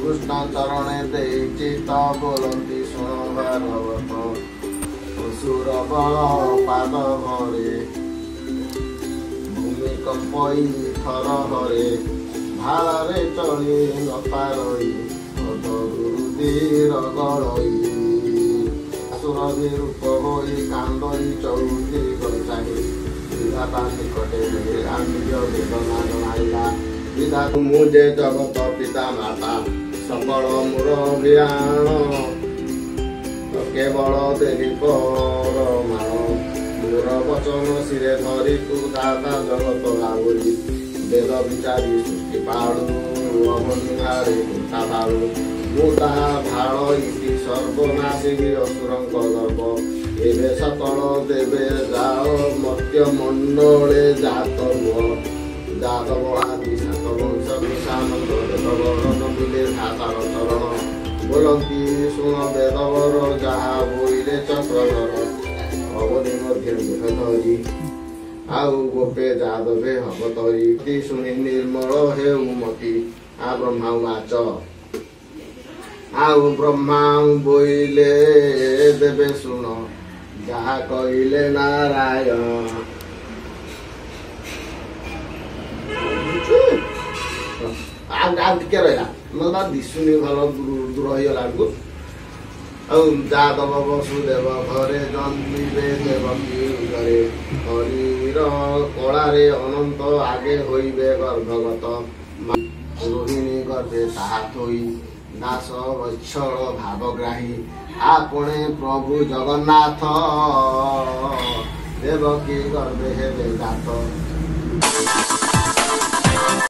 कृष्ण चरणे देई चित बोलती शुण भागवत असुर बल पाद भरे भूमिकंपई थर हरे भारे चली नपारई गुरुदीर गलई असुर विरूप होई कांदई चौदी गई विधाता निकटे वेदना जनाइला विधातु मुझे जगत पिता माता सकल मोर अभियान केवल देवी पर माण मोर वचन शिरे धरी तू दाता जगत आवरी वेद विचारी सृष्टि पाणु अवनिहारे कुंता भाणु मुता भाण इति सर्वनाशी असुरंक गर्भ एबे सकल देवे जाओ मत्य मंडले जात जात बलादी सात वंश विषानंद वेदवरण मिले धातार चरण बोलती शुण वेदवर जहा बोईले चक्रधर अवधि मध्य धरी आउ गोपे जादवे हवतरी शुणी निर्मल हे मती आ ब्रह्मा वाच आउ ब्रह्मा बोईले देवे शुण जहा कहले नारायण टिके रहा मतलब दिशुनी भल दूर होगा जादव वसुदेव घरे जन्मिले देवकी घरे हरिर कलारे अनंत आगे होइबे गर्भगत रोहिणी गर्भे ताहा थोई दास वत्सल भावग्राही आपणे प्रभु जगन्नाथ देवकी गर्भे हेबे जात